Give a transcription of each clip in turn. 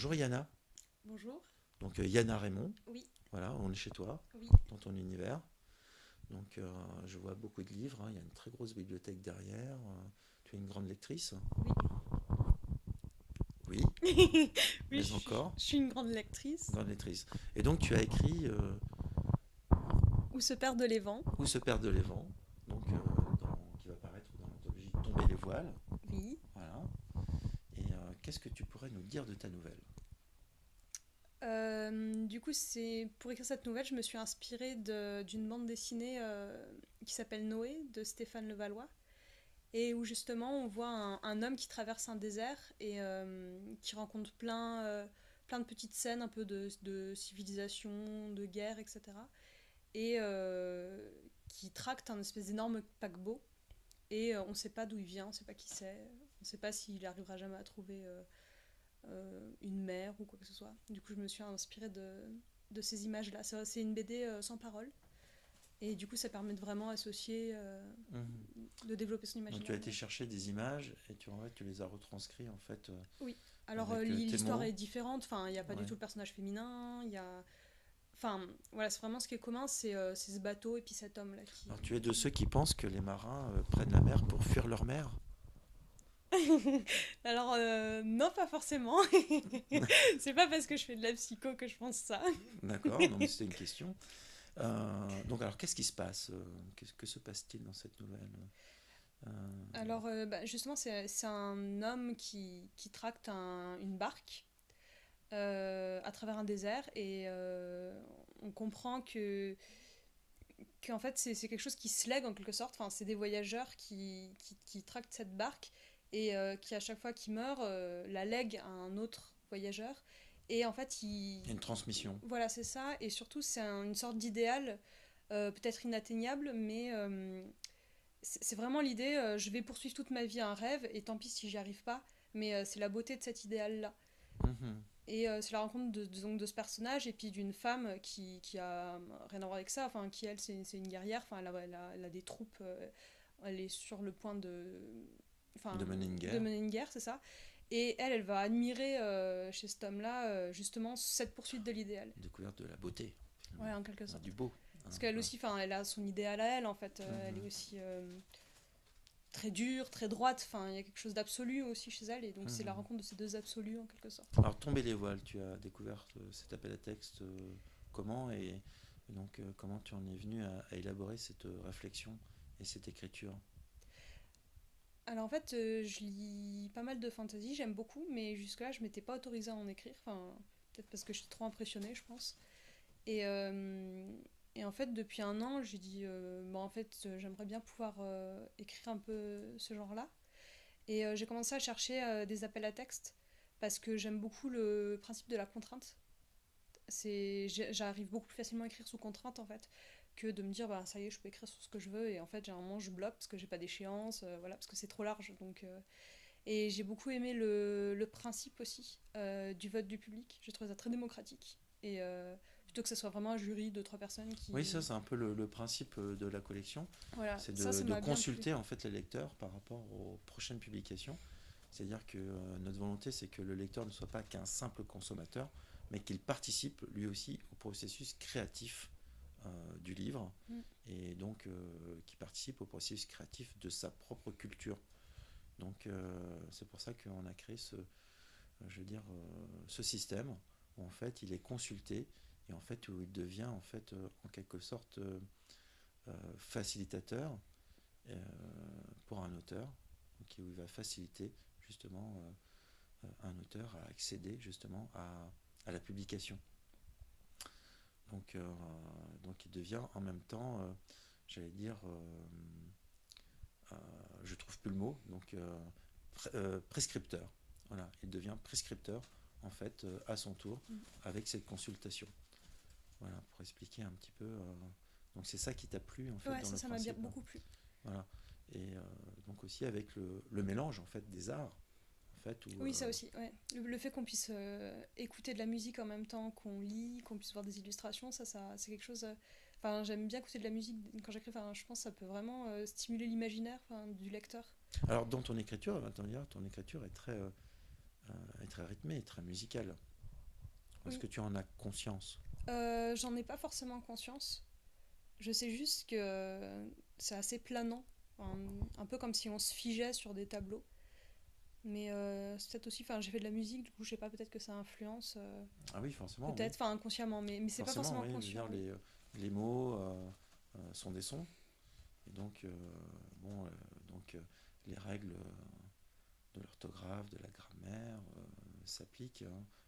Bonjour Yana. Bonjour. Donc Yana Raymond. Oui, Voilà, on est chez toi, oui, dans ton univers. Donc je vois beaucoup de livres, hein. Il y a une très grosse bibliothèque derrière. Tu es une grande lectrice. oui. Oui, Oui, mais encore, je suis une grande lectrice. grande lectrice. Et donc tu as écrit Où se perdent les vents? Où se perdent les vents, donc, qui va paraître dans l'anthologie Tomber les voiles. Oui. Voilà. Et qu'est-ce que tu pourrais nous dire de ta nouvelle? Du coup, c'est pour écrire cette nouvelle, je me suis inspirée d'une bande dessinée qui s'appelle Noé de Stéphane Levallois et où justement on voit un homme qui traverse un désert et qui rencontre plein de petites scènes un peu de civilisation, de guerre, etc. Et qui tracte un espèce d'énorme paquebot. Et on ne sait pas d'où il vient, on ne sait pas qui c'est, on ne sait pas s'il arrivera jamais à trouver une mer ou quoi que ce soit. Du coup, je me suis inspirée de ces images-là. C'est une BD sans parole. Et du coup, ça permet de vraiment associer, Mhm. de développer son Donc tu imaginaire. as été chercher des images et tu les as retranscrits en fait Oui. Alors, avec tes l'histoire mots. est différente. Enfin, il n'y a pas du Ouais. tout le personnage féminin. Il y a... Enfin, voilà, c'est vraiment ce qui est commun, c'est ce bateau et puis cet homme-là qui... Alors tu es de ceux qui pensent que les marins prennent la mer pour fuir leur mer? Alors, non, pas forcément. C'est pas parce que je fais de la psycho que je pense ça. D'accord, non mais c'était une question. Donc alors qu'est-ce qui se passe que se passe-t-il dans cette nouvelle? Euh, Alors, bah, justement, c'est un homme qui tracte une barque à travers un désert et on comprend qu'en fait, c'est quelque chose qui se lègue en quelque sorte. Enfin, c'est des voyageurs qui tractent cette barque et qui, à chaque fois qu'ils meurent, la lèguent à un autre voyageur. Et en fait, Il y a une transmission. voilà, c'est ça. Et surtout, c'est une sorte d'idéal, peut-être inatteignable, mais c'est vraiment l'idée, je vais poursuivre toute ma vie un rêve, et tant pis si j'y arrive pas, mais c'est la beauté de cet idéal-là. Mhm. Et c'est la rencontre donc, de ce personnage, et puis d'une femme qui a rien à voir avec ça, enfin, qui elle, c'est une guerrière, enfin, elle a des troupes, elle est sur le point enfin, De mener une de guerre. mener une guerre, c'est ça. Et elle va admirer chez cet homme-là, justement, cette poursuite de l'idéal. Découverte de la beauté, Ouais, finalement. en quelque Du sorte. beau. Hein, Parce qu'elle voilà. aussi, enfin, elle a son idéal à elle, en fait. Elle est Mhm. aussi très dure, très droite. Enfin, il y a quelque chose d'absolu aussi chez elle, et donc c'est la Mhm. rencontre de ces deux absolus en quelque sorte. Alors tomber les voiles, tu as découvert cet appel à texte comment et donc comment tu en es venu à élaborer cette réflexion et cette écriture? Alors en fait, je lis pas mal de fantasy, j'aime beaucoup, mais jusque-là, je m'étais pas autorisée à en écrire. Enfin, peut-être parce que j'étais trop impressionnée, je pense. Et, euh, et en fait, depuis un an, j'ai dit, bon, en fait, j'aimerais bien pouvoir écrire un peu ce genre-là. Et j'ai commencé à chercher des appels à texte parce que j'aime beaucoup le principe de la contrainte. J'arrive beaucoup plus facilement à écrire sous contrainte en fait que de me dire bah ça y est je peux écrire sur ce que je veux, et en fait généralement je bloque parce que j'ai pas d'échéance, voilà, parce que c'est trop large, donc et j'ai beaucoup aimé le principe aussi du vote du public. J'ai trouvé ça très démocratique, et plutôt que ce soit vraiment un jury de trois personnes Oui, ça qui... c'est un peu le principe de la collection, Voilà, c'est ça de m'a bien plu. consulter en fait les lecteurs par rapport aux prochaines publications. C'est-à-dire que notre volonté c'est que le lecteur ne soit pas qu'un simple consommateur, mais qu'il participe lui aussi au processus créatif du livre Mm. et donc qui participe au processus créatif de sa propre culture. Donc c'est pour ça qu'on a créé je veux dire, ce système où en fait il est consulté et en fait où il devient en fait en quelque sorte facilitateur euh, pour un auteur, donc où il va faciliter justement un auteur à accéder justement à la publication. Donc, donc il devient en même temps, j'allais dire, je trouve plus le mot, donc prescripteur. Voilà, il devient prescripteur en fait à son tour Mm. avec cette consultation. Voilà, pour expliquer un petit peu. Donc c'est ça qui t'a plu en fait Ouais, dans le ça m'a bien principe. Hein. beaucoup plu. Voilà. Et donc aussi avec le mélange en fait des arts, en fait où Oui, ça aussi, ouais. Le fait qu'on puisse écouter de la musique en même temps qu'on lit, qu'on puisse voir des illustrations, ça c'est quelque chose. Enfin, j'aime bien écouter de la musique quand j'écris. Enfin, je pense que ça peut vraiment stimuler l'imaginaire, enfin, du lecteur. alors dans ton écriture, ton écriture est très rythmée, très musicale. Est-ce Oui. que tu en as conscience? J'en ai pas forcément conscience. Je sais juste que c'est assez planant, un peu comme si on se figeait sur des tableaux. Mais c'est peut-être aussi, enfin j'ai fait de la musique, du coup je sais pas, peut-être que ça influence, Ah oui, forcément, oui. peut-être, enfin inconsciemment, mais c'est pas Forcément, forcément oui. Je veux conscient, dire, oui. les mots sont des sons. Et donc, bon, les règles de l'orthographe, de la grammaire s'appliquent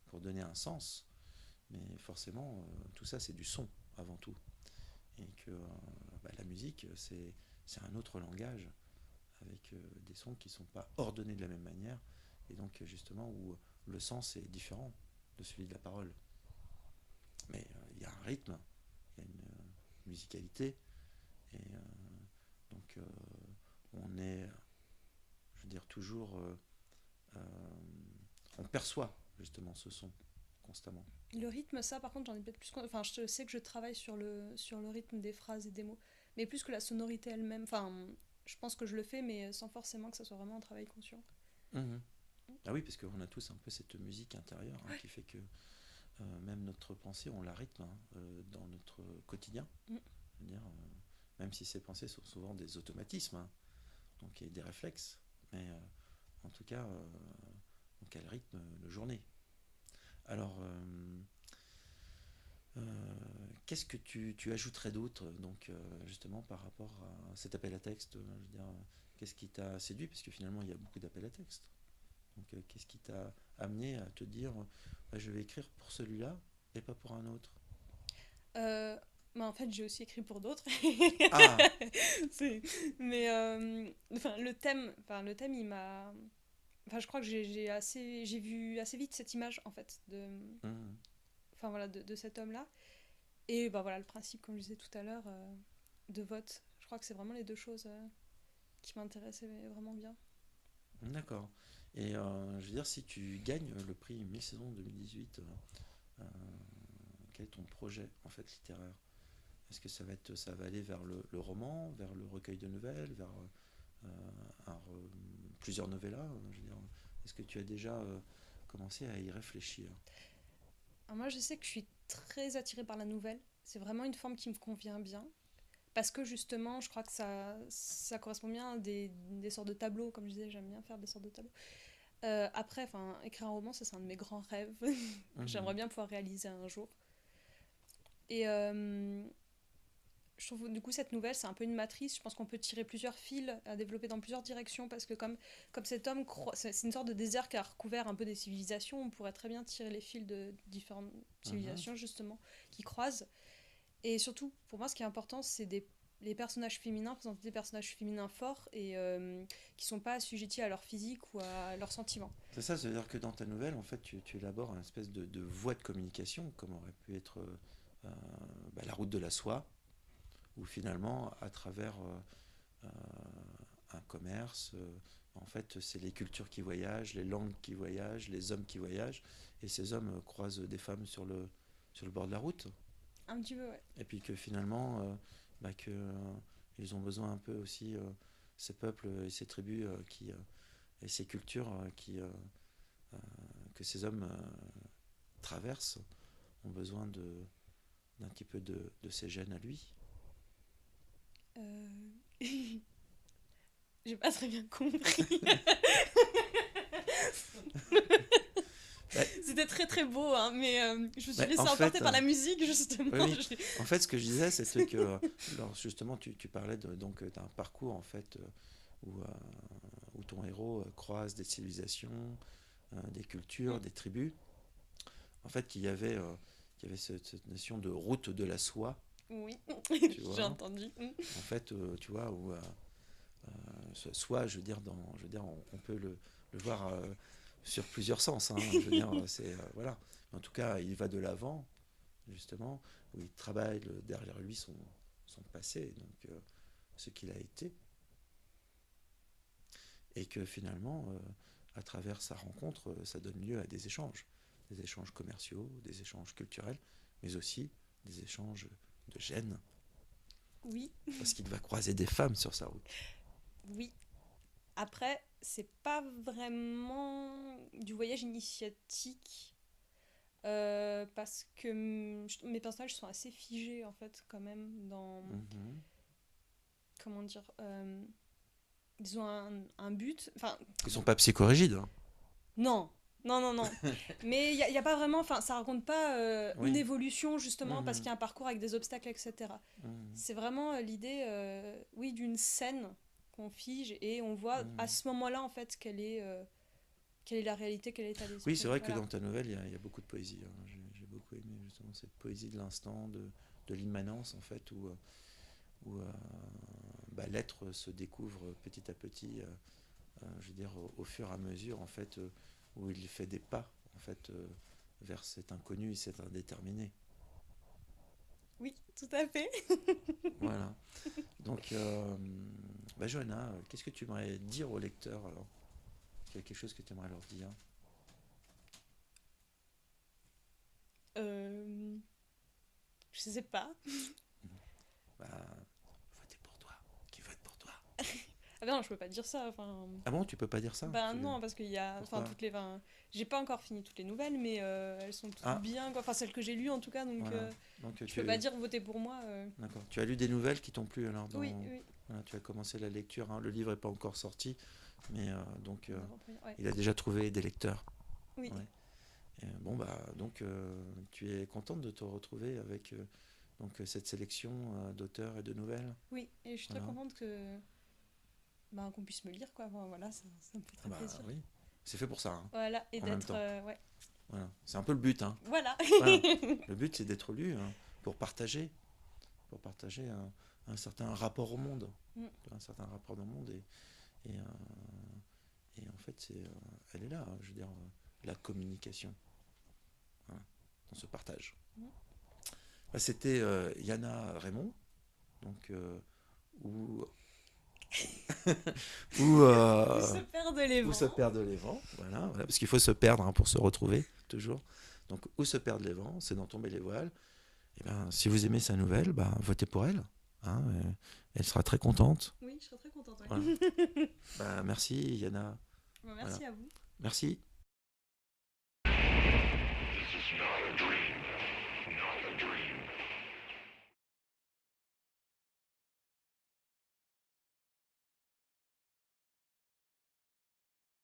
pour donner un sens. Mais forcément, tout ça, c'est du son avant tout. Et que la musique, c'est un autre langage avec des sons qui ne sont pas ordonnés de la même manière. Et donc, justement, où le sens est différent de celui de la parole. Mais il y a un rythme, il y a une musicalité. Et donc, on est, je veux dire, toujours. Euh, on perçoit justement ce son constamment. Le rythme, ça par contre j'en ai peut-être plus, enfin je sais que je travaille sur le rythme des phrases et des mots, mais plus que la sonorité elle-même, enfin je pense que je le fais, mais sans forcément que ça soit vraiment un travail conscient. Mhm. Ah oui, parce qu'on a tous un peu cette musique intérieure qui fait que même notre pensée, on la rythme dans notre quotidien. Mm. Je veux dire, même si ces pensées sont souvent des automatismes, donc il y a des réflexes, mais en tout cas, donc elles rythment nos journées. Alors, qu'est-ce que tu ajouterais d'autre, donc justement par rapport à cet appel à texte, je veux dire, qu'est-ce qui t'a séduit, parce que finalement il y a beaucoup d'appels à texte. Donc, qu'est-ce qui t'a amené à te dire, je vais écrire pour celui-là et pas pour un autre? Euh, mais en fait j'ai aussi écrit pour d'autres. Ah. C'est- mais le thème il m'a, enfin je crois que j'ai vu assez vite cette image en fait de, Mhm. enfin voilà de cet homme-là. Et bah voilà le principe comme je disais tout à l'heure de vote. Je crois que c'est vraiment les deux choses qui m'intéressaient vraiment bien. D'accord. Et je veux dire, si tu gagnes le prix Mi-saison 2018, euh, quel est ton projet en fait littéraire? Est-ce que ça va aller vers le roman, vers le recueil de nouvelles, vers euh, plusieurs novellas, je veux dire, est-ce que tu as déjà commencé à y réfléchir? Alors moi je sais que je suis très attirée par la nouvelle. C'est vraiment une forme qui me convient bien. Parce que justement, je crois que ça correspond bien à des sortes de tableaux. Comme je disais, j'aime bien faire des sortes de tableaux. Après, écrire un roman, ça c'est un de mes grands rêves. J'aimerais Mhm. bien pouvoir réaliser un jour. Et je trouve du coup cette nouvelle, c'est un peu une matrice. Je pense qu'on peut tirer plusieurs fils à développer dans plusieurs directions. Parce que comme cet homme, c'est une sorte de désert qui a recouvert un peu des civilisations. On pourrait très bien tirer les fils de différentes Mhm. civilisations, justement, qui croisent. Et surtout, pour moi, ce qui est important, c'est les personnages féminins, présenter des personnages féminins forts et qui sont pas assujettis à leur physique ou à leurs sentiments. C'est ça, c'est-à-dire que dans ta nouvelle, en fait, tu élabores une espèce de voie de communication, comme aurait pu être la route de la soie, où finalement, à travers un commerce, en fait, c'est les cultures qui voyagent, les langues qui voyagent, les hommes qui voyagent, et ces hommes croisent des femmes sur le bord de la route, Un petit peu, ouais. et puis que finalement, ils ont besoin un peu aussi, ces peuples et ces tribus et ces cultures que ces hommes traversent, ont besoin d'un petit peu de ces gènes à lui. Euh... J'ai pas très bien compris. Bah, C'était très très beau, hein, mais je me suis en laissée emporter fait, par la musique, justement. oui, oui. En fait, ce que je disais, c'était que, justement, tu parlais donc d'un parcours en fait où ton héros croise des civilisations, des cultures, des tribus. En fait, qu'il y avait cette notion de route de la soie, Oui, tu j'ai vois. entendu. En fait, tu vois, où soie, je veux dire, on peut le voir sur plusieurs sens. Hein, je veux dire, c'est voilà. Mais en tout cas, il va de l'avant, justement, où il travaille derrière lui son passé, donc ce qu'il a été, et que finalement, à travers sa rencontre, ça donne lieu à des échanges commerciaux, des échanges culturels, mais aussi des échanges de gènes, Oui, parce qu'il va croiser des femmes sur sa route. oui. Après, c'est pas vraiment du voyage initiatique. parce que mes personnages sont assez figés en fait quand même dans Mhm. comment dire ils ont un but enfin Ils sont pas psychorigides, hein. non non non non mais il y a pas vraiment enfin ça raconte pas une Oui. évolution justement parce qu'il Mhm. y a un parcours avec des obstacles etc. Mhm. C'est vraiment l'idée oui d'une scène qu'on fige et on voit à Mhm. ce moment-là en fait quelle est la réalité quel est l'état Oui, c'est d'esprit vrai que voilà. dans ta nouvelle, il y a beaucoup de poésie, hein. J'ai beaucoup aimé justement cette poésie de l'instant, de l'immanence en fait, où bah, l'être se découvre petit à petit, je veux dire, au fur et à mesure en fait, où il fait des pas en fait vers cet inconnu et cet indéterminé. Oui tout à fait. Voilà. Donc, bah, Johanna, qu'est-ce que tu aimerais dire aux lecteurs alors? Est-ce qu'il y a quelque chose que tu aimerais leur dire? Euh, je sais pas. Bah, votez pour toi. Qui vote pour toi? Ah ben non, je peux pas dire ça. Enfin, Ah bon, tu peux pas dire ça? ben non, parce qu'il y a, enfin Pourquoi? toutes les, enfin, j'ai pas encore fini toutes les nouvelles, mais elles sont toutes Ah, bien, quoi. Enfin celles que j'ai lues en tout cas, donc voilà. Donc je peux pas dire votez pour moi. d'accord. Tu as lu des nouvelles qui t'ont plu alors Oui, dans. oui. Voilà, tu as commencé la lecture, hein. Le livre n'est pas encore sorti, mais donc En avant-première, ouais. il a déjà trouvé des lecteurs. Oui, Ouais. Et, bon bah donc tu es contente de te retrouver avec donc cette sélection d'auteurs et de nouvelles. oui. Et je suis très Voilà. contente que, ben, qu'on puisse me lire, quoi. Enfin, voilà, ça me fait Ah très bah plaisir. oui, c'est fait pour ça, hein, Voilà, et en même d'être, temps. ouais. Voilà. C'est un peu le but, hein. Voilà. Voilà. Le but c'est d'être lu, hein, pour partager un certain rapport au monde, Mm. un certain rapport au monde et, et en fait elle est là, hein, je veux dire la communication, voilà, on se partage. Mm. Bah, c'était Yana Raymond, donc où où, Où se perdent les où se vents. perdent les vents, voilà, voilà, parce qu'il faut se perdre, hein, pour se retrouver toujours. Donc où se perdent les vents, c'est dans Tomber les voiles. Et ben, si vous aimez sa nouvelle, bah, votez pour elle, hein, elle sera très contente. Oui, je serais très contente. Voilà. Ouais. Bah, merci Yana. Bon, Voilà. merci à vous. Merci.